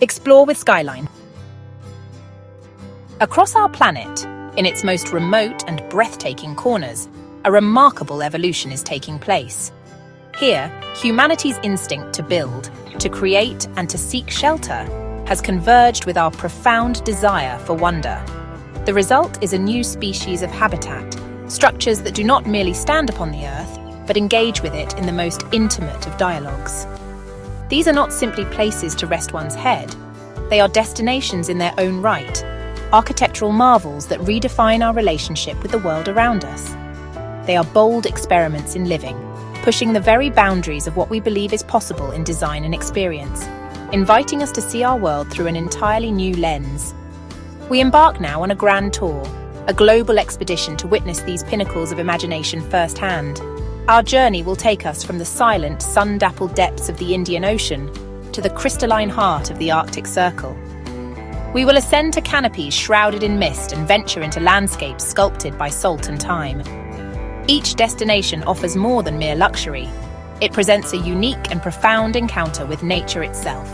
Explore with Skyline. Across our planet, in its most remote and breathtaking corners, a remarkable evolution is taking place. Here, humanity's instinct to build, to create, and to seek shelter has converged with our profound desire for wonder. The result is a new species of habitat, structures that do not merely stand upon the Earth, but engage with it in the most intimate of dialogues. These are not simply places to rest one's head. They are destinations in their own right, architectural marvels that redefine our relationship with the world around us. They are bold experiments in living, pushing the very boundaries of what we believe is possible in design and experience, inviting us to see our world through an entirely new lens. We embark now on a grand tour, a global expedition to witness these pinnacles of imagination firsthand. Our journey will take us from the silent, sun-dappled depths of the Indian Ocean to the crystalline heart of the Arctic Circle. We will ascend to canopies shrouded in mist and venture into landscapes sculpted by salt and time. Each destination offers more than mere luxury. It presents a unique and profound encounter with nature itself.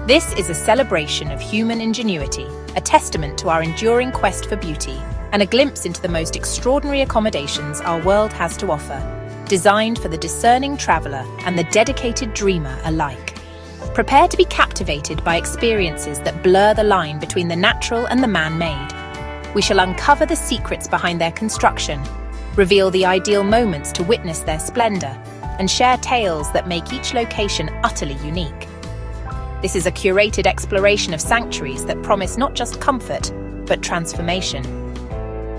This is a celebration of human ingenuity, a testament to our enduring quest for beauty, and a glimpse into the most extraordinary accommodations our world has to offer, designed for the discerning traveler and the dedicated dreamer alike. Prepare to be captivated by experiences that blur the line between the natural and the man-made. We shall uncover the secrets behind their construction, reveal the ideal moments to witness their splendor, and share tales that make each location utterly unique. This is a curated exploration of sanctuaries that promise not just comfort, but transformation.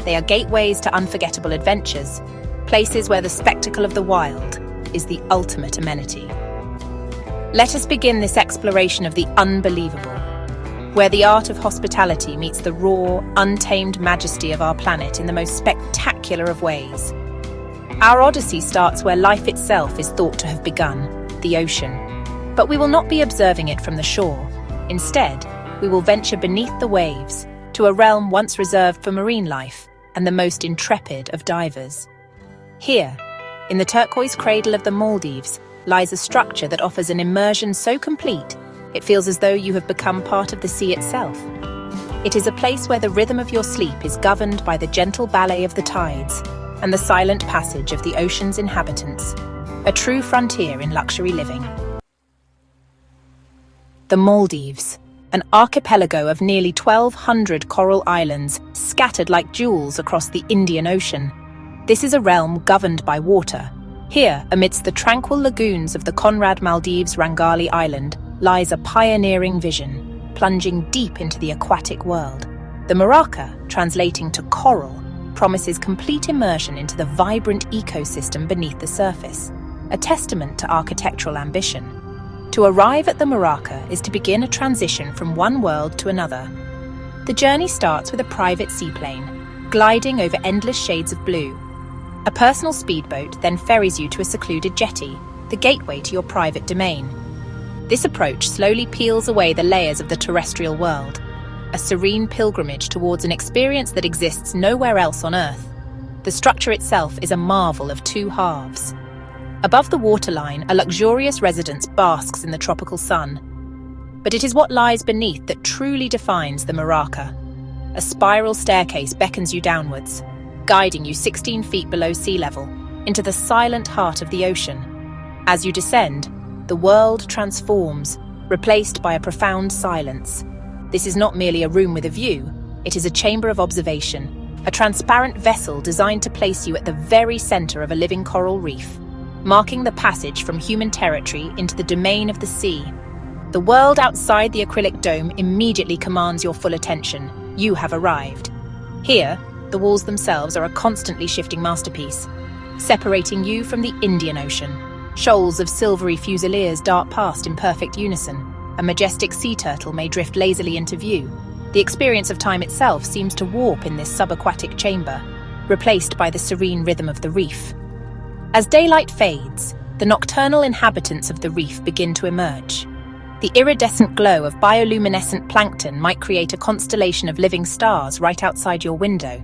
They are gateways to unforgettable adventures, places where the spectacle of the wild is the ultimate amenity. Let us begin this exploration of the unbelievable, where the art of hospitality meets the raw, untamed majesty of our planet in the most spectacular of ways. Our odyssey starts where life itself is thought to have begun, the ocean. But we will not be observing it from the shore. Instead, we will venture beneath the waves to a realm once reserved for marine life and the most intrepid of divers. Here, in the turquoise cradle of the Maldives, lies a structure that offers an immersion so complete it feels as though you have become part of the sea itself. It is a place where the rhythm of your sleep is governed by the gentle ballet of the tides and the silent passage of the ocean's inhabitants, a true frontier in luxury living. The Maldives, an archipelago of nearly 1,200 coral islands scattered like jewels across the Indian Ocean. This is a realm governed by water. Here, amidst the tranquil lagoons of the Conrad Maldives Rangali Island, lies a pioneering vision, plunging deep into the aquatic world. The Muraka, translating to coral, promises complete immersion into the vibrant ecosystem beneath the surface, a testament to architectural ambition. To arrive at the Muraka is to begin a transition from one world to another. The journey starts with a private seaplane, gliding over endless shades of blue. A personal speedboat then ferries you to a secluded jetty, the gateway to your private domain. This approach slowly peels away the layers of the terrestrial world, a serene pilgrimage towards an experience that exists nowhere else on Earth. The structure itself is a marvel of two halves. Above the waterline, a luxurious residence basks in the tropical sun. But it is what lies beneath that truly defines the Muraka. A spiral staircase beckons you downwards, guiding you 16 feet below sea level, into the silent heart of the ocean. As you descend, the world transforms, replaced by a profound silence. This is not merely a room with a view, it is a chamber of observation, a transparent vessel designed to place you at the very center of a living coral reef, marking the passage from human territory into the domain of the sea. The world outside the acrylic dome immediately commands your full attention. You have arrived. Here, the walls themselves are a constantly shifting masterpiece, separating you from the Indian Ocean. Shoals of silvery fusiliers dart past in perfect unison. A majestic sea turtle may drift lazily into view. The experience of time itself seems to warp in this subaquatic chamber, replaced by the serene rhythm of the reef. As daylight fades, the nocturnal inhabitants of the reef begin to emerge. The iridescent glow of bioluminescent plankton might create a constellation of living stars right outside your window.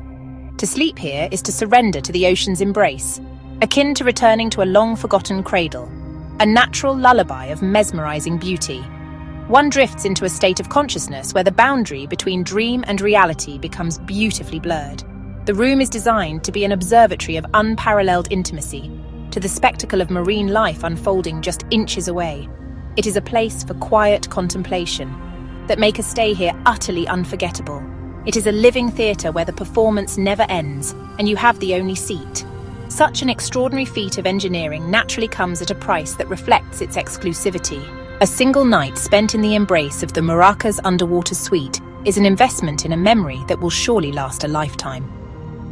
To sleep here is to surrender to the ocean's embrace, akin to returning to a long-forgotten cradle, a natural lullaby of mesmerizing beauty. One drifts into a state of consciousness where the boundary between dream and reality becomes beautifully blurred. The room is designed to be an observatory of unparalleled intimacy, to the spectacle of marine life unfolding just inches away. It is a place for quiet contemplation that make a stay here utterly unforgettable. It is a living theatre where the performance never ends, and you have the only seat. Such an extraordinary feat of engineering naturally comes at a price that reflects its exclusivity. A single night spent in the embrace of the Muraka's underwater suite is an investment in a memory that will surely last a lifetime.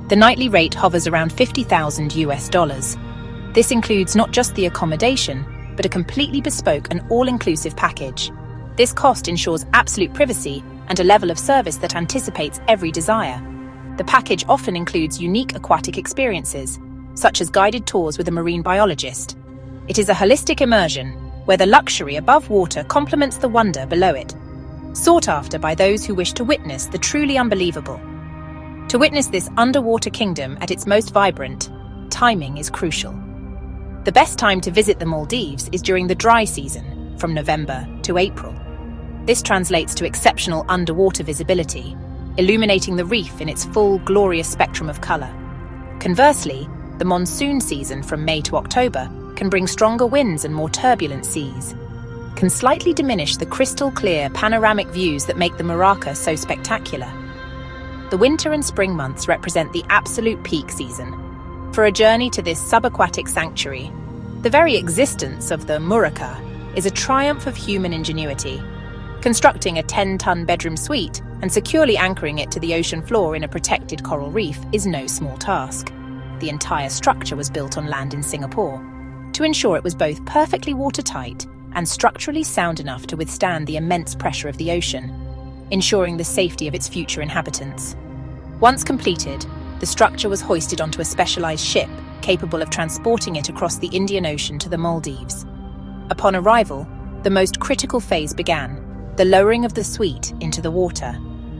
The nightly rate hovers around $50,000. This includes not just the accommodation, but a completely bespoke and all-inclusive package. This cost ensures absolute privacy and a level of service that anticipates every desire. The package often includes unique aquatic experiences, such as guided tours with a marine biologist. It is a holistic immersion, where the luxury above water complements the wonder below it, sought after by those who wish to witness the truly unbelievable. To witness this underwater kingdom at its most vibrant, timing is crucial. The best time to visit the Maldives is during the dry season, from November to April. This translates to exceptional underwater visibility, illuminating the reef in its full, glorious spectrum of colour. Conversely, the monsoon season from May to October can bring stronger winds and more turbulent seas, can slightly diminish the crystal-clear panoramic views that make the Muraka so spectacular. The winter and spring months represent the absolute peak season. For a journey to this subaquatic sanctuary, the very existence of the Muraka is a triumph of human ingenuity. Constructing a 10-ton bedroom suite and securely anchoring it to the ocean floor in a protected coral reef is no small task. The entire structure was built on land in Singapore to ensure it was both perfectly watertight and structurally sound enough to withstand the immense pressure of the ocean, ensuring the safety of its future inhabitants. Once completed, the structure was hoisted onto a specialized ship capable of transporting it across the Indian Ocean to the Maldives. Upon arrival, the most critical phase began, the lowering of the suite into the water.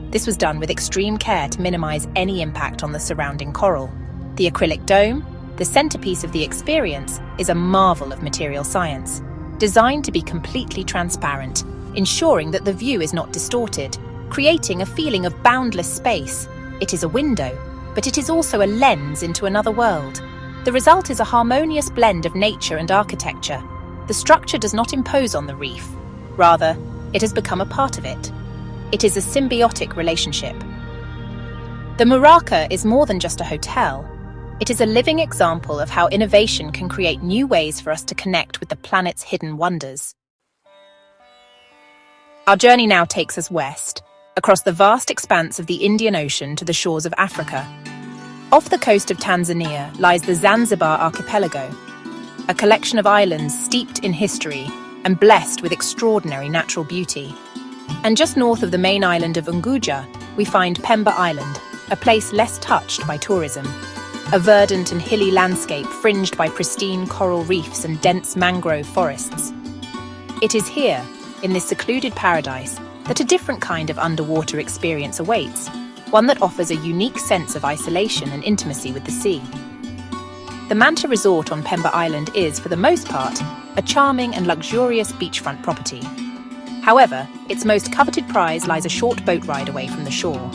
This was done with extreme care to minimize any impact on the surrounding coral. The acrylic dome, the centerpiece of the experience, is a marvel of material science, designed to be completely transparent, ensuring that the view is not distorted, creating a feeling of boundless space. It is a window, but it is also a lens into another world. The result is a harmonious blend of nature and architecture. The structure does not impose on the reef. Rather, it has become a part of it. It is a symbiotic relationship. The Muraka is more than just a hotel. It is a living example of how innovation can create new ways for us to connect with the planet's hidden wonders. Our journey now takes us west, across the vast expanse of the Indian Ocean to the shores of Africa. Off the coast of Tanzania lies the Zanzibar archipelago, a collection of islands steeped in history and blessed with extraordinary natural beauty. And just north of the main island of Unguja, we find Pemba Island, a place less touched by tourism. A verdant and hilly landscape fringed by pristine coral reefs and dense mangrove forests. It is here, in this secluded paradise, that a different kind of underwater experience awaits, one that offers a unique sense of isolation and intimacy with the sea. The Manta Resort on Pemba Island is, for the most part, a charming and luxurious beachfront property. However, its most coveted prize lies a short boat ride away from the shore.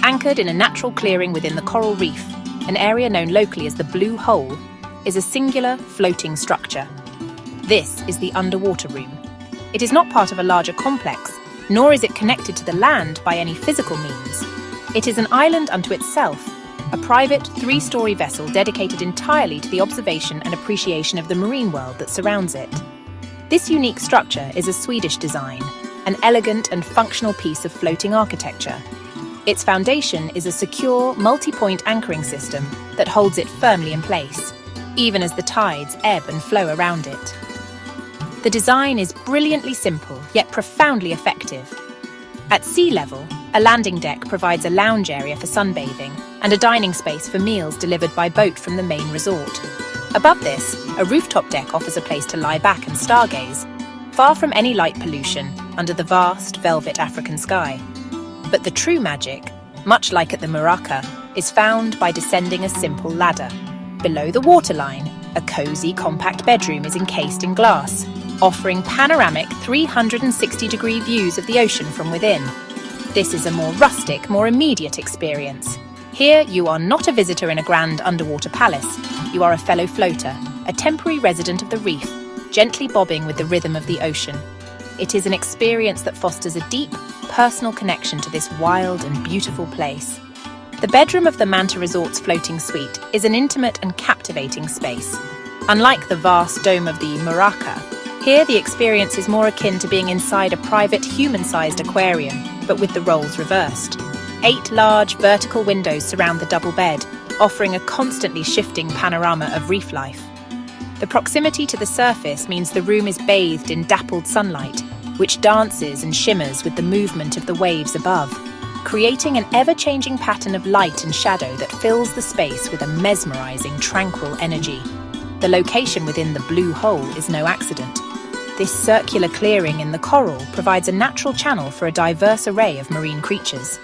Anchored in a natural clearing within the coral reef, an area known locally as the Blue Hole, is a singular floating structure. This is the underwater room. It is not part of a larger complex, nor is it connected to the land by any physical means. It is an island unto itself, a private 3-story vessel dedicated entirely to the observation and appreciation of the marine world that surrounds it. This unique structure is a Swedish design, an elegant and functional piece of floating architecture. Its foundation is a secure, multi-point anchoring system that holds it firmly in place, even as the tides ebb and flow around it. The design is brilliantly simple, yet profoundly effective. At sea level, a landing deck provides a lounge area for sunbathing and a dining space for meals delivered by boat from the main resort. Above this, a rooftop deck offers a place to lie back and stargaze, far from any light pollution, under the vast, velvet African sky. But the true magic, much like at the Muraka, is found by descending a simple ladder. Below the waterline, a cosy, compact bedroom is encased in glass, offering panoramic 360-degree views of the ocean from within. This is a more rustic, more immediate experience. Here, you are not a visitor in a grand underwater palace. You are a fellow floater, a temporary resident of the reef, gently bobbing with the rhythm of the ocean. It is an experience that fosters a deep, personal connection to this wild and beautiful place. The bedroom of the Manta Resort's floating suite is an intimate and captivating space. Unlike the vast dome of the Muraka, here the experience is more akin to being inside a private human-sized aquarium, but with the roles reversed. 8 large vertical windows surround the double bed, offering a constantly shifting panorama of reef life. The proximity to the surface means the room is bathed in dappled sunlight, which dances and shimmers with the movement of the waves above, creating an ever-changing pattern of light and shadow that fills the space with a mesmerizing, tranquil energy. The location within the blue hole is no accident. This circular clearing in the coral provides a natural channel for a diverse array of marine creatures.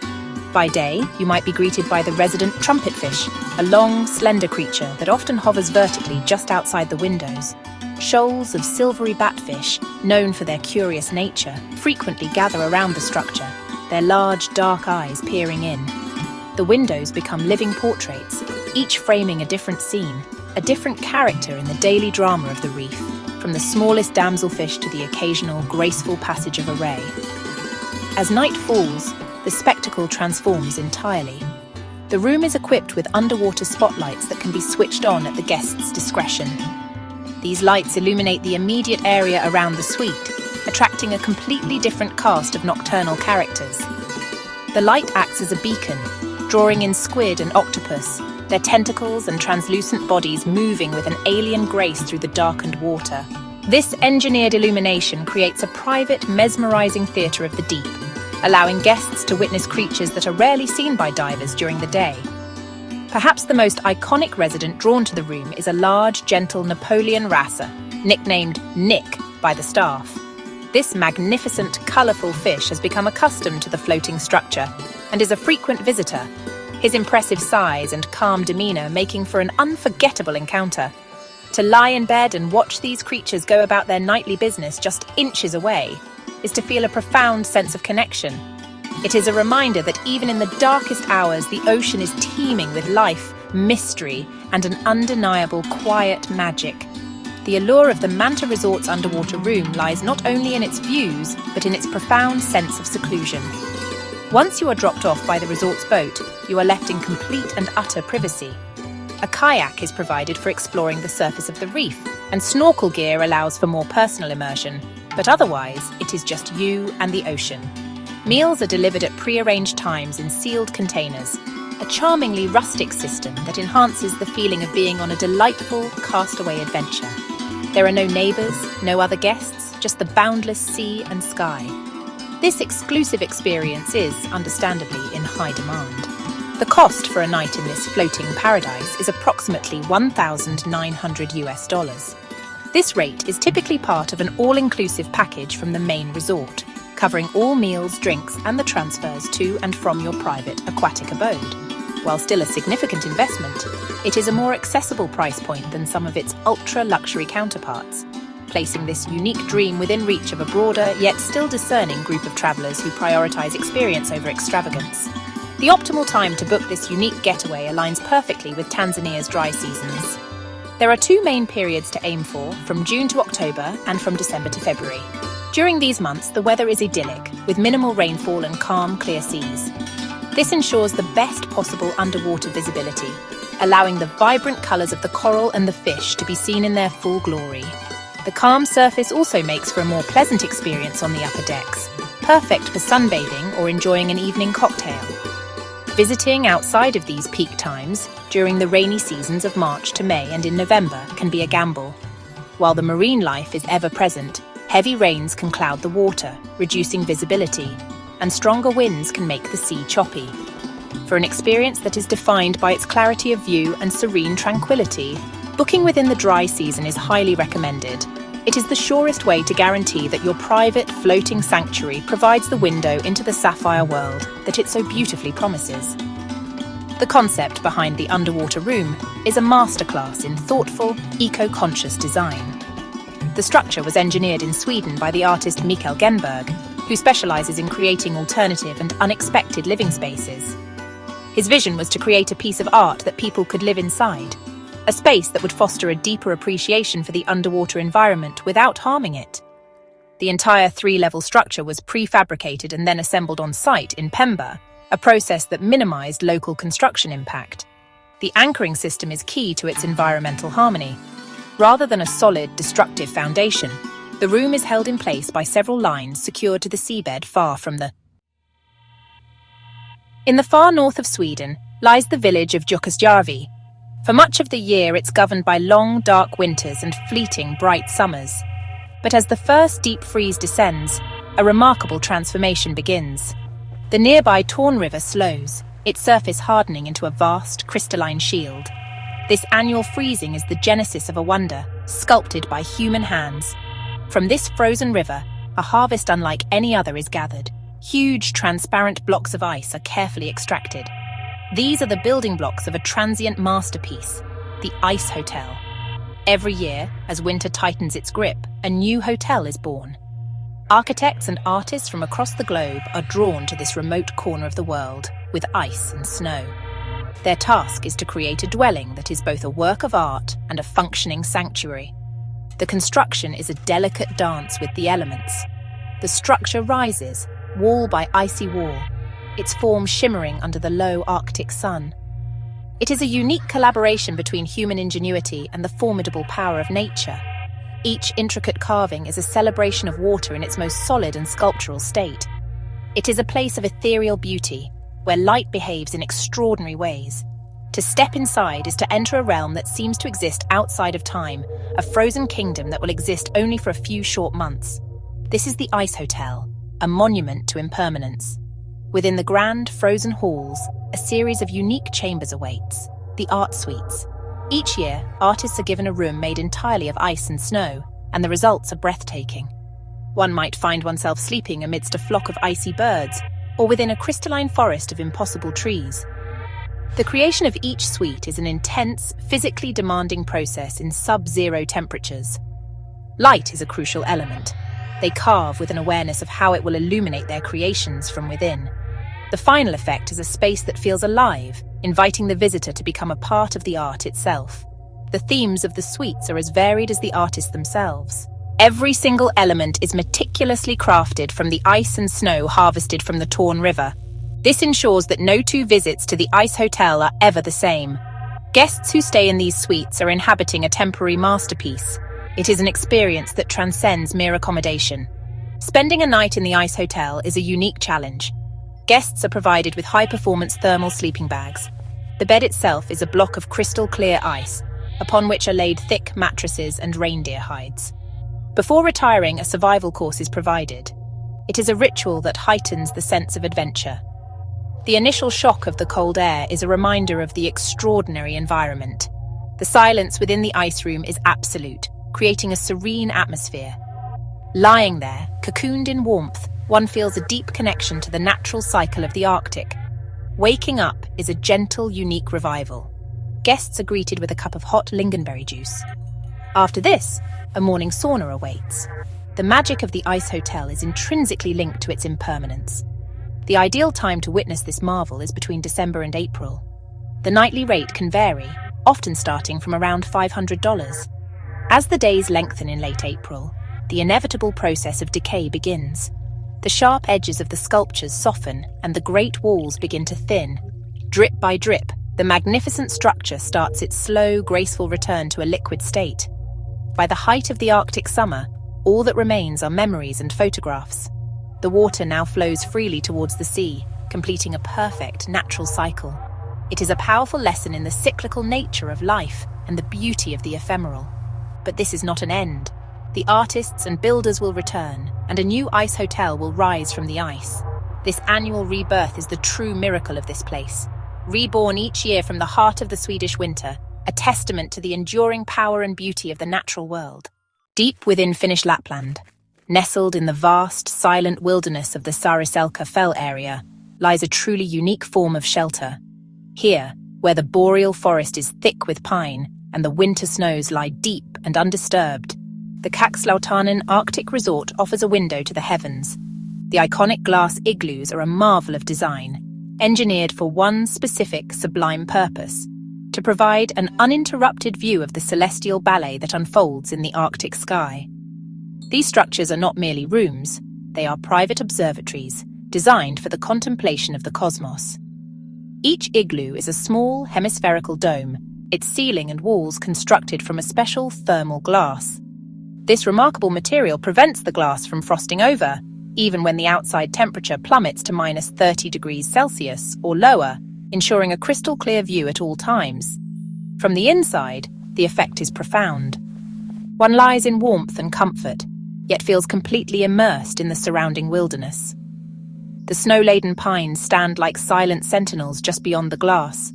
By day, you might be greeted by the resident trumpetfish, a long, slender creature that often hovers vertically just outside the windows. Shoals of silvery batfish, known for their curious nature, frequently gather around the structure, their large, dark eyes peering in. The windows become living portraits, each framing a different scene, a different character in the daily drama of the reef, from the smallest damselfish to the occasional graceful passage of a ray. As night falls, the spectacle transforms entirely. The room is equipped with underwater spotlights that can be switched on at the guest's discretion. These lights illuminate the immediate area around the suite, attracting a completely different cast of nocturnal characters. The light acts as a beacon, drawing in squid and octopus, their tentacles and translucent bodies moving with an alien grace through the darkened water. This engineered illumination creates a private, mesmerizing theatre of the deep, allowing guests to witness creatures that are rarely seen by divers during the day. Perhaps the most iconic resident drawn to the room is a large, gentle Napoleon wrasser, nicknamed Nick by the staff. This magnificent, colourful fish has become accustomed to the floating structure and is a frequent visitor, his impressive size and calm demeanour making for an unforgettable encounter. To lie in bed and watch these creatures go about their nightly business just inches away is to feel a profound sense of connection. It is a reminder that even in the darkest hours, the ocean is teeming with life, mystery, and an undeniable quiet magic. The allure of the Manta Resort's underwater room lies not only in its views, but in its profound sense of seclusion. Once you are dropped off by the resort's boat, you are left in complete and utter privacy. A kayak is provided for exploring the surface of the reef, and snorkel gear allows for more personal immersion, but otherwise, it is just you and the ocean. Meals are delivered at pre-arranged times in sealed containers, a charmingly rustic system that enhances the feeling of being on a delightful castaway adventure. There are no neighbours, no other guests, just the boundless sea and sky. This exclusive experience is, understandably, in high demand. The cost for a night in this floating paradise is approximately $1,900. This rate is typically part of an all-inclusive package from the main resort, covering all meals, drinks, and the transfers to and from your private aquatic abode. While still a significant investment, it is a more accessible price point than some of its ultra-luxury counterparts, placing this unique dream within reach of a broader yet still discerning group of travellers who prioritise experience over extravagance. The optimal time to book this unique getaway aligns perfectly with Tanzania's dry seasons. There are 2 main periods to aim for, from June to October and from December to February. During these months, the weather is idyllic, with minimal rainfall and calm, clear seas. This ensures the best possible underwater visibility, allowing the vibrant colours of the coral and the fish to be seen in their full glory. The calm surface also makes for a more pleasant experience on the upper decks, perfect for sunbathing or enjoying an evening cocktail. Visiting outside of these peak times, during the rainy seasons of March to May and in November, can be a gamble. While the marine life is ever present, heavy rains can cloud the water, reducing visibility, and stronger winds can make the sea choppy. For an experience that is defined by its clarity of view and serene tranquility, booking within the dry season is highly recommended. It is the surest way to guarantee that your private, floating sanctuary provides the window into the sapphire world that it so beautifully promises. The concept behind the underwater room is a masterclass in thoughtful, eco-conscious design. The structure was engineered in Sweden by the artist Mikael Genberg, who specializes in creating alternative and unexpected living spaces. His vision was to create a piece of art that people could live inside, a space that would foster a deeper appreciation for the underwater environment without harming it. The entire three-level structure was prefabricated and then assembled on site in Pemba, a process that minimized local construction impact. The anchoring system is key to its environmental harmony. Rather than a solid, destructive foundation, the room is held in place by several lines secured to the seabed far from the... In the far north of Sweden lies the village of Jukkasjärvi. For much of the year, it's governed by long, dark winters and fleeting, bright summers. But as the first deep freeze descends, a remarkable transformation begins. The nearby Torn River slows, its surface hardening into a vast, crystalline shield. This annual freezing is the genesis of a wonder, sculpted by human hands. From this frozen river, a harvest unlike any other is gathered. Huge, transparent blocks of ice are carefully extracted. These are the building blocks of a transient masterpiece, the Ice Hotel. Every year, as winter tightens its grip, a new hotel is born. Architects and artists from across the globe are drawn to this remote corner of the world, with ice and snow. Their task is to create a dwelling that is both a work of art and a functioning sanctuary. The construction is a delicate dance with the elements. The structure rises, wall by icy wall, its form shimmering under the low Arctic sun. It is a unique collaboration between human ingenuity and the formidable power of nature. Each intricate carving is a celebration of water in its most solid and sculptural state. It is a place of ethereal beauty, where light behaves in extraordinary ways. To step inside is to enter a realm that seems to exist outside of time, a frozen kingdom that will exist only for a few short months. This is the Ice Hotel, a monument to impermanence. Within the grand, frozen halls, a series of unique chambers awaits, the art suites. Each year, artists are given a room made entirely of ice and snow, and the results are breathtaking. One might find oneself sleeping amidst a flock of icy birds, or within a crystalline forest of impossible trees. The creation of each suite is an intense, physically demanding process in sub-zero temperatures. Light is a crucial element. They carve with an awareness of how it will illuminate their creations from within. The final effect is a space that feels alive, inviting the visitor to become a part of the art itself. The themes of the suites are as varied as the artists themselves. Every single element is meticulously crafted from the ice and snow harvested from the Torn River. This ensures that no two visits to the Ice Hotel are ever the same. Guests who stay in these suites are inhabiting a temporary masterpiece. It is an experience that transcends mere accommodation. Spending a night in the Ice Hotel is a unique challenge. Guests are provided with high-performance thermal sleeping bags. The bed itself is a block of crystal-clear ice, upon which are laid thick mattresses and reindeer hides. Before retiring, a survival course is provided. It is a ritual that heightens the sense of adventure. The initial shock of the cold air is a reminder of the extraordinary environment. The silence within the ice room is absolute, creating a serene atmosphere. Lying there, cocooned in warmth, one feels a deep connection to the natural cycle of the Arctic. Waking up is a gentle, unique revival. Guests are greeted with a cup of hot lingonberry juice. After this, a morning sauna awaits. The magic of the Ice Hotel is intrinsically linked to its impermanence. The ideal time to witness this marvel is between December and April. The nightly rate can vary, often starting from around $500. As the days lengthen in late April, the inevitable process of decay begins. The sharp edges of the sculptures soften and the great walls begin to thin. Drip by drip, the magnificent structure starts its slow, graceful return to a liquid state. By the height of the Arctic summer, all that remains are memories and photographs. The water now flows freely towards the sea, completing a perfect natural cycle. It is a powerful lesson in the cyclical nature of life and the beauty of the ephemeral. But this is not an end. The artists and builders will return, and a new ice hotel will rise from the ice. This annual rebirth is the true miracle of this place. Reborn each year from the heart of the Swedish winter, a testament to the enduring power and beauty of the natural world. Deep within Finnish Lapland, nestled in the vast, silent wilderness of the Saariselkä fell area, lies a truly unique form of shelter. Here, where the boreal forest is thick with pine and the winter snows lie deep and undisturbed, The Kakslauttanen Arctic Resort offers a window to the heavens. The iconic glass igloos are a marvel of design, engineered for one specific sublime purpose: to provide an uninterrupted view of the celestial ballet that unfolds in the Arctic sky. These structures are not merely rooms, they are private observatories designed for the contemplation of the cosmos. Each igloo is a small hemispherical dome, its ceiling and walls constructed from a special thermal glass. This remarkable material prevents the glass from frosting over, even when the outside temperature plummets to -30 degrees Celsius or lower, ensuring a crystal clear view at all times. From the inside, the effect is profound. One lies in warmth and comfort, yet feels completely immersed in the surrounding wilderness. The snow-laden pines stand like silent sentinels just beyond the glass,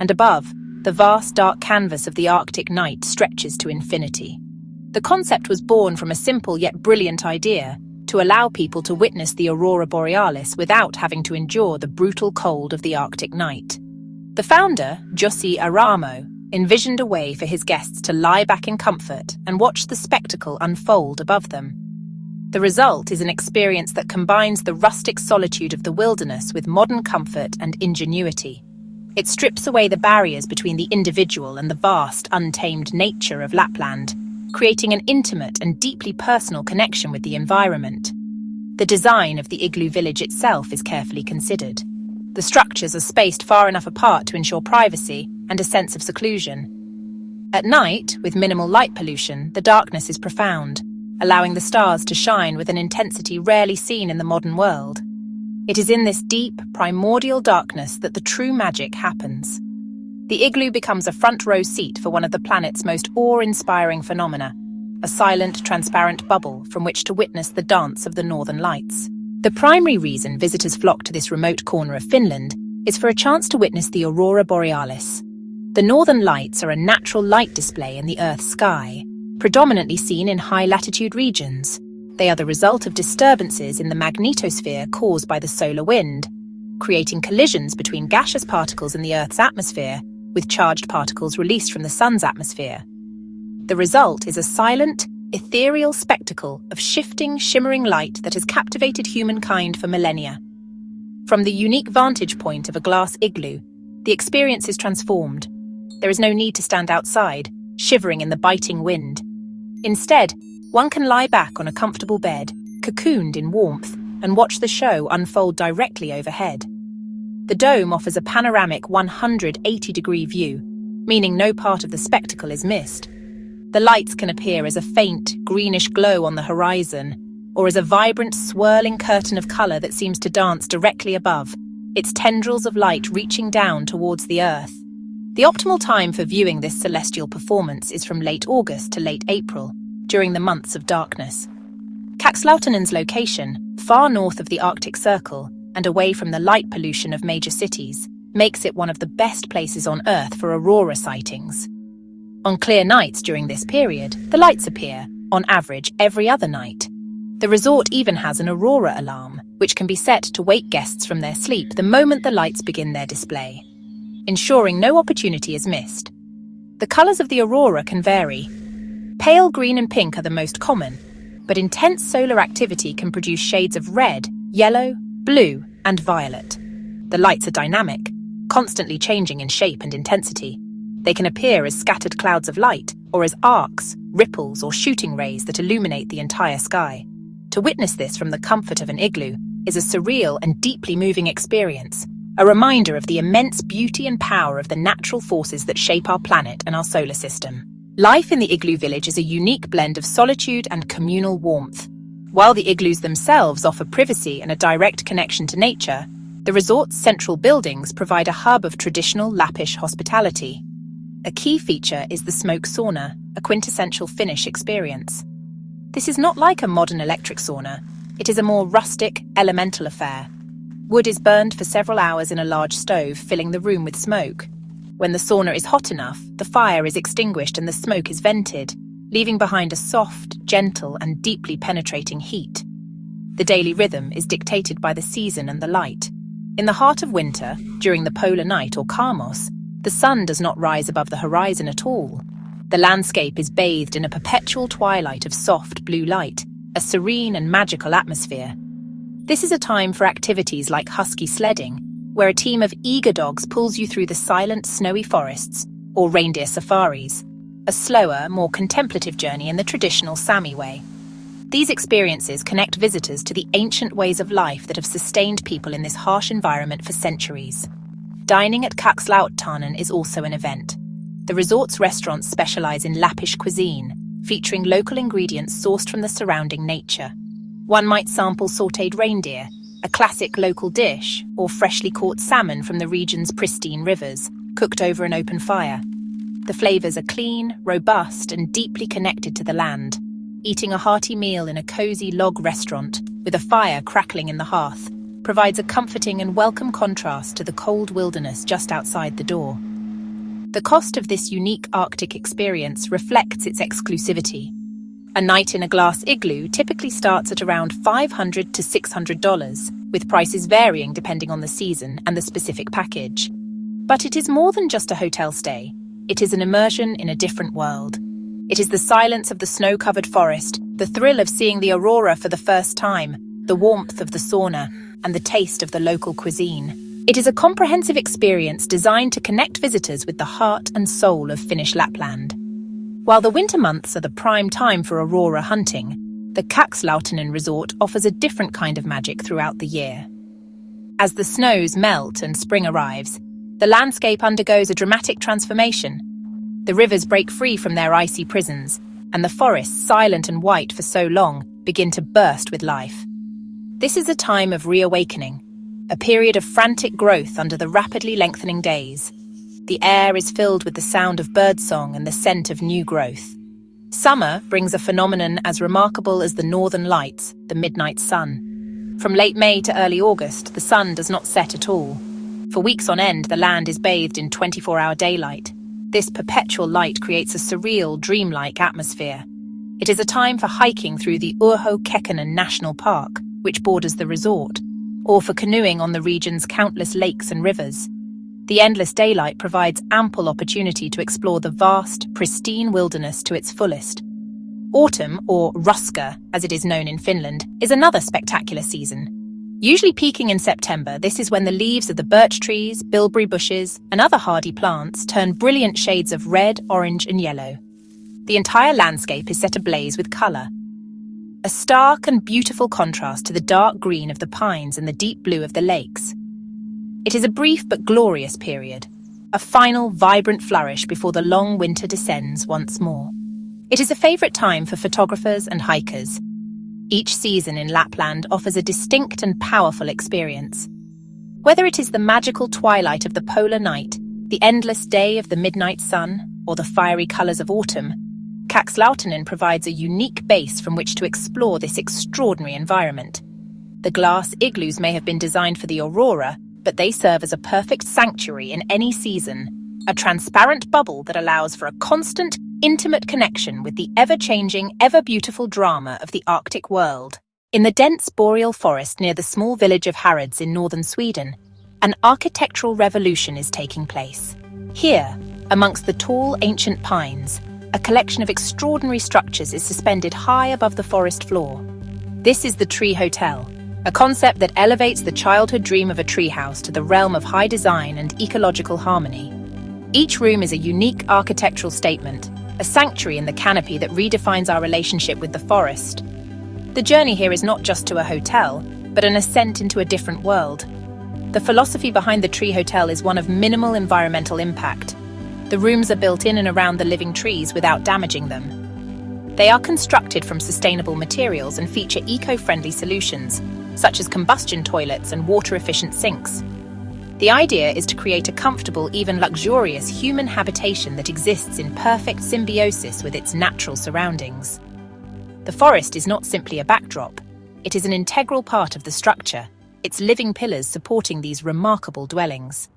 and above, the vast dark canvas of the Arctic night stretches to infinity. The concept was born from a simple yet brilliant idea: to allow people to witness the aurora borealis without having to endure the brutal cold of the Arctic night. The founder, Jussi Aramo, envisioned a way for his guests to lie back in comfort and watch the spectacle unfold above them. The result is an experience that combines the rustic solitude of the wilderness with modern comfort and ingenuity. It strips away the barriers between the individual and the vast, untamed nature of Lapland, creating an intimate and deeply personal connection with the environment. The design of the igloo village itself is carefully considered. The structures are spaced far enough apart to ensure privacy and a sense of seclusion. At night, with minimal light pollution, the darkness is profound, allowing the stars to shine with an intensity rarely seen in the modern world. It is in this deep, primordial darkness that the true magic happens. The igloo becomes a front-row seat for one of the planet's most awe-inspiring phenomena, a silent, transparent bubble from which to witness the dance of the northern lights. The primary reason visitors flock to this remote corner of Finland is for a chance to witness the aurora borealis. The northern lights are a natural light display in the Earth's sky, predominantly seen in high-latitude regions. They are the result of disturbances in the magnetosphere caused by the solar wind, creating collisions between gaseous particles in the Earth's atmosphere with charged particles released from the Sun's atmosphere. The result is a silent, ethereal spectacle of shifting, shimmering light that has captivated humankind for millennia. From the unique vantage point of a glass igloo, the experience is transformed. There is no need to stand outside, shivering in the biting wind. Instead, one can lie back on a comfortable bed, cocooned in warmth, and watch the show unfold directly overhead. The dome offers a panoramic 180-degree view, meaning no part of the spectacle is missed. The lights can appear as a faint, greenish glow on the horizon, or as a vibrant, swirling curtain of color that seems to dance directly above, its tendrils of light reaching down towards the Earth. The optimal time for viewing this celestial performance is from late August to late April, during the months of darkness. Kakslauttanen's location, far north of the Arctic Circle and away from the light pollution of major cities, makes it one of the best places on Earth for aurora sightings. On clear nights during this period, the lights appear, on average, every other night. The resort even has an aurora alarm, which can be set to wake guests from their sleep the moment the lights begin their display, ensuring no opportunity is missed. The colors of the aurora can vary. Pale green and pink are the most common, but intense solar activity can produce shades of red, yellow, blue, and violet. The lights are dynamic, constantly changing in shape and intensity. They can appear as scattered clouds of light, or as arcs, ripples, or shooting rays that illuminate the entire sky. To witness this from the comfort of an igloo is a surreal and deeply moving experience, a reminder of the immense beauty and power of the natural forces that shape our planet and our solar system. Life in the igloo village is a unique blend of solitude and communal warmth. While the igloos themselves offer privacy and a direct connection to nature, the resort's central buildings provide a hub of traditional Lappish hospitality. A key feature is the smoke sauna, a quintessential Finnish experience. This is not like a modern electric sauna. It is a more rustic, elemental affair. Wood is burned for several hours in a large stove, filling the room with smoke. When the sauna is hot enough, the fire is extinguished and the smoke is vented, leaving behind a soft, gentle, and deeply penetrating heat. The daily rhythm is dictated by the season and the light. In the heart of winter, during the polar night or Karmos, the sun does not rise above the horizon at all. The landscape is bathed in a perpetual twilight of soft blue light, a serene and magical atmosphere. This is a time for activities like husky sledding, where a team of eager dogs pulls you through the silent, snowy forests, or reindeer safaris, a slower, more contemplative journey in the traditional Sami way. These experiences connect visitors to the ancient ways of life that have sustained people in this harsh environment for centuries. Dining at Kakslauttanen is also an event. The resort's restaurants specialize in Lappish cuisine, featuring local ingredients sourced from the surrounding nature. One might sample sautéed reindeer, a classic local dish, or freshly caught salmon from the region's pristine rivers, cooked over an open fire. The flavors are clean, robust, and deeply connected to the land. Eating a hearty meal in a cozy log restaurant, with a fire crackling in the hearth, provides a comforting and welcome contrast to the cold wilderness just outside the door. The cost of this unique Arctic experience reflects its exclusivity. A night in a glass igloo typically starts at around $500 to $600, with prices varying depending on the season and the specific package. But it is more than just a hotel stay. It is an immersion in a different world. It is the silence of the snow-covered forest, the thrill of seeing the aurora for the first time, the warmth of the sauna, and the taste of the local cuisine. It is a comprehensive experience designed to connect visitors with the heart and soul of Finnish Lapland. While the winter months are the prime time for aurora hunting, the Kakslauttanen resort offers a different kind of magic throughout the year. As the snows melt and spring arrives, the landscape undergoes a dramatic transformation. The rivers break free from their icy prisons, and the forests, silent and white for so long, begin to burst with life. This is a time of reawakening, a period of frantic growth under the rapidly lengthening days. The air is filled with the sound of birdsong and the scent of new growth. Summer brings a phenomenon as remarkable as the northern lights, the midnight sun. From late May to early August, the sun does not set at all. For weeks on end, the land is bathed in 24-hour daylight. This perpetual light creates a surreal, dreamlike atmosphere. It is a time for hiking through the Urho Kekkonen National Park, which borders the resort, or for canoeing on the region's countless lakes and rivers. The endless daylight provides ample opportunity to explore the vast, pristine wilderness to its fullest. Autumn, or ruska, as it is known in Finland, is another spectacular season. Usually peaking in September, this is when the leaves of the birch trees, bilberry bushes, and other hardy plants turn brilliant shades of red, orange, and yellow. The entire landscape is set ablaze with colour. A stark and beautiful contrast to the dark green of the pines and the deep blue of the lakes. It is a brief but glorious period, a final vibrant flourish before the long winter descends once more. It is a favourite time for photographers and hikers. Each season in Lapland offers a distinct and powerful experience. Whether it is the magical twilight of the polar night, the endless day of the midnight sun, or the fiery colours of autumn, Kakslauttanen provides a unique base from which to explore this extraordinary environment. The glass igloos may have been designed for the aurora, but they serve as a perfect sanctuary in any season, a transparent bubble that allows for a constant, intimate connection with the ever-changing, ever-beautiful drama of the Arctic world. In the dense boreal forest near the small village of Harads in northern Sweden, an architectural revolution is taking place. Here, amongst the tall, ancient pines, a collection of extraordinary structures is suspended high above the forest floor. This is the Treehotel, a concept that elevates the childhood dream of a treehouse to the realm of high design and ecological harmony. Each room is a unique architectural statement, a sanctuary in the canopy that redefines our relationship with the forest. The journey here is not just to a hotel, but an ascent into a different world. The philosophy behind the Treehotel is one of minimal environmental impact. The rooms are built in and around the living trees without damaging them. They are constructed from sustainable materials and feature eco-friendly solutions, such as combustion toilets and water-efficient sinks. The idea is to create a comfortable, even luxurious human habitation that exists in perfect symbiosis with its natural surroundings. The forest is not simply a backdrop. It is an integral part of the structure, its living pillars supporting these remarkable dwellings.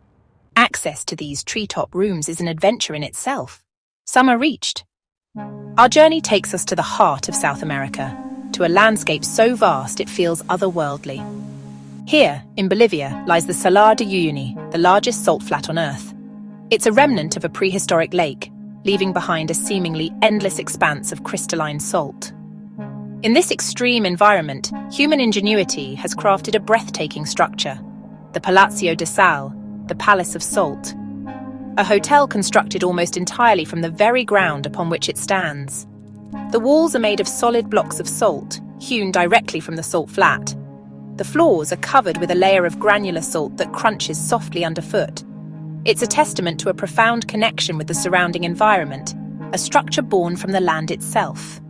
Access to these treetop rooms is an adventure in itself. Some are reached. Our journey takes us to the heart of South America, to a landscape so vast it feels otherworldly. Here, in Bolivia, lies the Salar de Uyuni, the largest salt flat on Earth. It's a remnant of a prehistoric lake, leaving behind a seemingly endless expanse of crystalline salt. In this extreme environment, human ingenuity has crafted a breathtaking structure, the Palacio de Sal, the Palace of Salt, a hotel constructed almost entirely from the very ground upon which it stands. The walls are made of solid blocks of salt, hewn directly from the salt flat. The floors are covered with a layer of granular salt that crunches softly underfoot. It's a testament to a profound connection with the surrounding environment, a structure born from the land itself.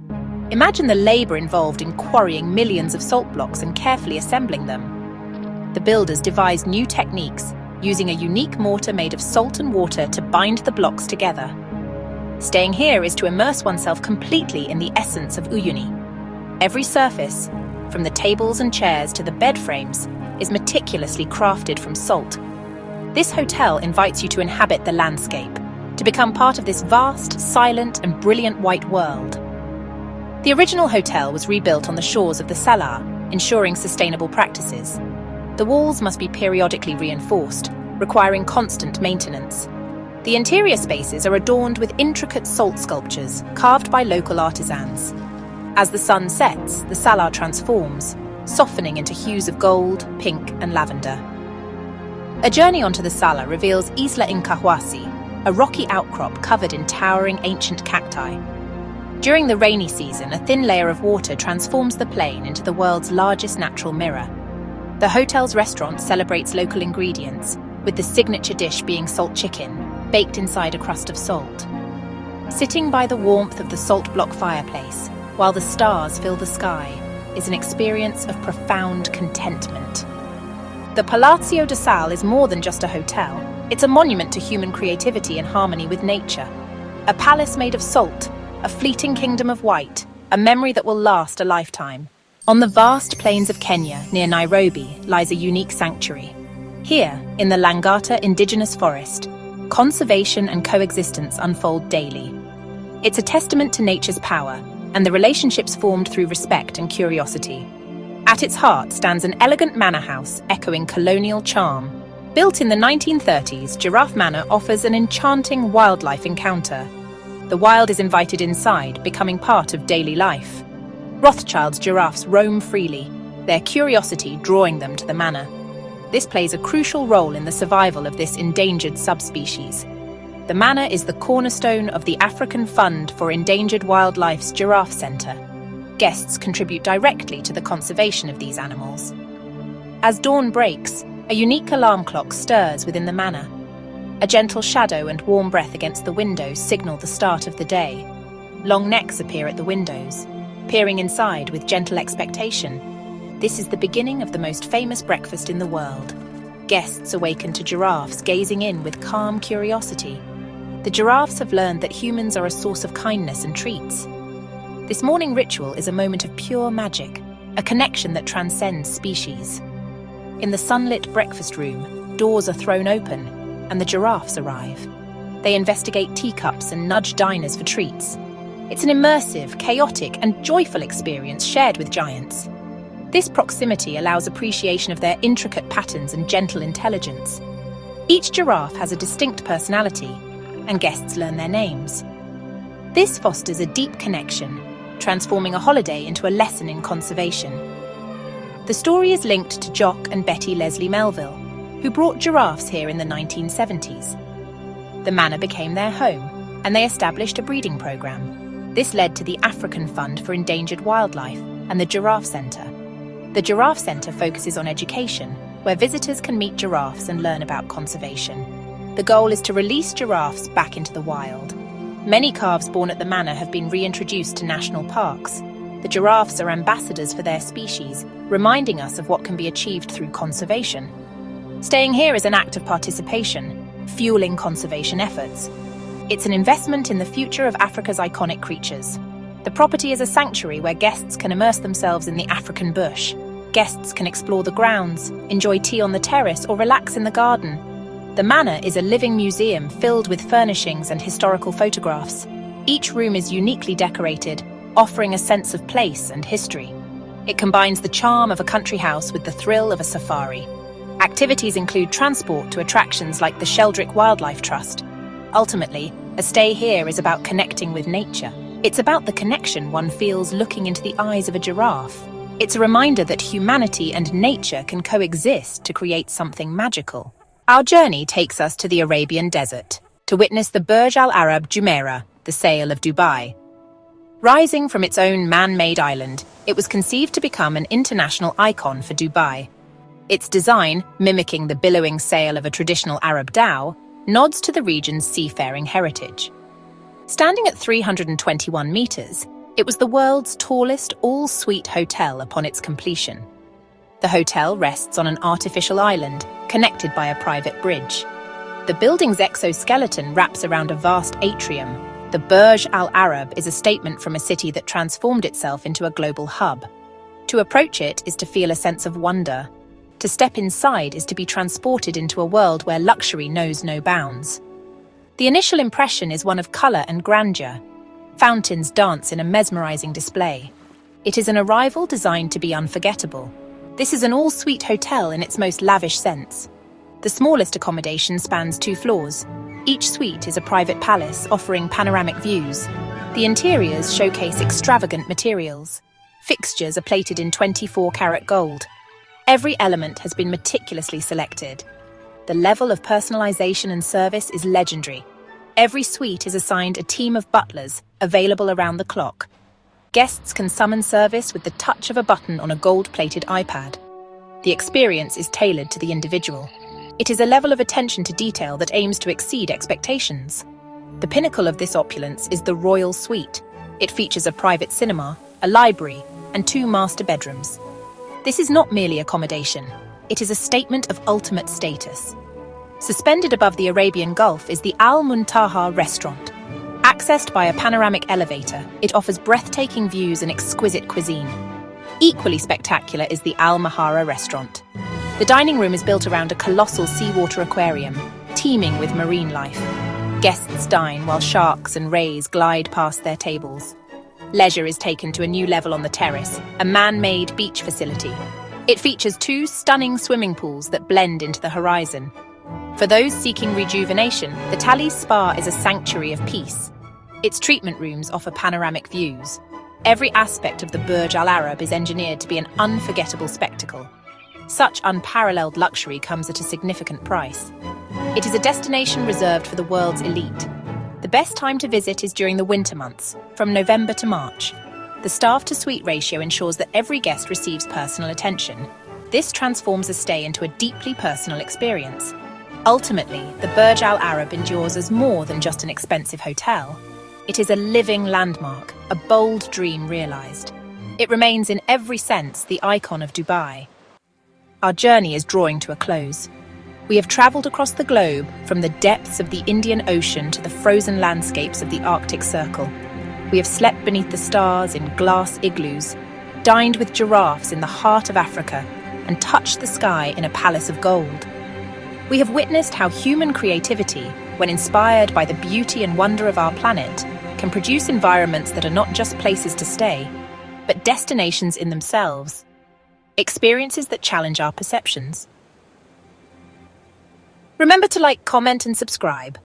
Imagine the labor involved in quarrying millions of salt blocks and carefully assembling them. The builders devised new techniques, using a unique mortar made of salt and water to bind the blocks together. Staying here is to immerse oneself completely in the essence of Uyuni. Every surface, from the tables and chairs to the bed frames, is meticulously crafted from salt. This hotel invites you to inhabit the landscape, to become part of this vast, silent and brilliant white world. The original hotel was rebuilt on the shores of the Salar, ensuring sustainable practices. The walls must be periodically reinforced, requiring constant maintenance. The interior spaces are adorned with intricate salt sculptures carved by local artisans. As the sun sets, the Salar transforms, softening into hues of gold, pink and lavender. A journey onto the Salar reveals Isla Incahuasi, a rocky outcrop covered in towering ancient cacti. During the rainy season, a thin layer of water transforms the plain into the world's largest natural mirror. The hotel's restaurant celebrates local ingredients, with the signature dish being salt chicken, baked inside a crust of salt. Sitting by the warmth of the salt block fireplace, while the stars fill the sky, is an experience of profound contentment. The Palacio de Sal is more than just a hotel. It's a monument to human creativity and harmony with nature. A palace made of salt, a fleeting kingdom of white, a memory that will last a lifetime. On the vast plains of Kenya, near Nairobi, lies a unique sanctuary. Here, in the Langata indigenous forest, conservation and coexistence unfold daily. It's a testament to nature's power and the relationships formed through respect and curiosity. At its heart stands an elegant manor house echoing colonial charm. Built in the 1930s, Giraffe Manor offers an enchanting wildlife encounter. The wild is invited inside, becoming part of daily life. Rothschild's giraffes roam freely, their curiosity drawing them to the manor. This plays a crucial role in the survival of this endangered subspecies. The manor is the cornerstone of the African Fund for Endangered Wildlife's Giraffe Centre. Guests contribute directly to the conservation of these animals. As dawn breaks, a unique alarm clock stirs within the manor. A gentle shadow and warm breath against the windows signal the start of the day. Long necks appear at the windows, peering inside with gentle expectation. This is the beginning of the most famous breakfast in the world. Guests awaken to giraffes gazing in with calm curiosity. The giraffes have learned that humans are a source of kindness and treats. This morning ritual is a moment of pure magic, a connection that transcends species. In the sunlit breakfast room, doors are thrown open, and the giraffes arrive. They investigate teacups and nudge diners for treats. It's an immersive, chaotic, and joyful experience shared with giants. This proximity allows appreciation of their intricate patterns and gentle intelligence. Each giraffe has a distinct personality, and guests learn their names. This fosters a deep connection, transforming a holiday into a lesson in conservation. The story is linked to Jock and Betty Leslie Melville, who brought giraffes here in the 1970s. The manor became their home, and they established a breeding program. This led to the African Fund for Endangered Wildlife and the Giraffe Centre. The Giraffe Centre focuses on education, where visitors can meet giraffes and learn about conservation. The goal is to release giraffes back into the wild. Many calves born at the manor have been reintroduced to national parks. The giraffes are ambassadors for their species, reminding us of what can be achieved through conservation. Staying here is an act of participation, fueling conservation efforts. It's an investment in the future of Africa's iconic creatures. The property is a sanctuary where guests can immerse themselves in the African bush. Guests can explore the grounds, enjoy tea on the terrace, or relax in the garden. The manor is a living museum filled with furnishings and historical photographs. Each room is uniquely decorated, offering a sense of place and history. It combines the charm of a country house with the thrill of a safari. Activities include transport to attractions like the Sheldrick Wildlife Trust. Ultimately, A stay here is about connecting with nature. It's about the connection one feels looking into the eyes of a giraffe. It's a reminder that humanity and nature can coexist to create something magical. Our journey takes us to the Arabian desert, to witness the Burj Al Arab Jumeirah, the Sail of Dubai. Rising from its own man-made island, it was conceived to become an international icon for Dubai. Its design, mimicking the billowing sail of a traditional Arab dhow, nods to the region's seafaring heritage. Standing at 321 meters, it was the world's tallest all-suite hotel upon its completion. The hotel rests on an artificial island, connected by a private bridge. The building's exoskeleton wraps around a vast atrium. The Burj Al Arab is a statement from a city that transformed itself into a global hub. To approach it is to feel a sense of wonder. To step inside is to be transported into a world where luxury knows no bounds. The initial impression is one of colour and grandeur. Fountains dance in a mesmerising display. It is an arrival designed to be unforgettable. This is an all-suite hotel in its most lavish sense. The smallest accommodation spans 2 floors. Each suite is a private palace offering panoramic views. The interiors showcase extravagant materials. Fixtures are plated in 24-karat gold. Every element has been meticulously selected. The level of personalization and service is legendary. Every suite is assigned a team of butlers, available around the clock. Guests can summon service with the touch of a button on a gold-plated iPad. The experience is tailored to the individual. It is a level of attention to detail that aims to exceed expectations. The pinnacle of this opulence is the Royal Suite. It features a private cinema, a library, and 2 master bedrooms. This is not merely accommodation. It is a statement of ultimate status. Suspended above the Arabian Gulf is the Al Muntaha restaurant. Accessed by a panoramic elevator, it offers breathtaking views and exquisite cuisine. Equally spectacular is the Al Mahara restaurant. The dining room is built around a colossal seawater aquarium, teeming with marine life. Guests dine while sharks and rays glide past their tables. Leisure is taken to a new level on the terrace, a man-made beach facility. It features 2 stunning swimming pools that blend into the horizon. For those seeking rejuvenation, the Tali Spa is a sanctuary of peace. Its treatment rooms offer panoramic views. Every aspect of the Burj Al Arab is engineered to be an unforgettable spectacle. Such unparalleled luxury comes at a significant price. It is a destination reserved for the world's elite. The best time to visit is during the winter months, from November to March. The staff-to-suite ratio ensures that every guest receives personal attention. This transforms a stay into a deeply personal experience. Ultimately, the Burj Al Arab endures as more than just an expensive hotel. It is a living landmark, a bold dream realized. It remains in every sense the icon of Dubai. Our journey is drawing to a close. We have traveled across the globe, from the depths of the Indian Ocean to the frozen landscapes of the Arctic Circle. We have slept beneath the stars in glass igloos, dined with giraffes in the heart of Africa, and touched the sky in a palace of gold. We have witnessed how human creativity, when inspired by the beauty and wonder of our planet, can produce environments that are not just places to stay, but destinations in themselves. Experiences that challenge our perceptions. Remember to like, comment, and subscribe.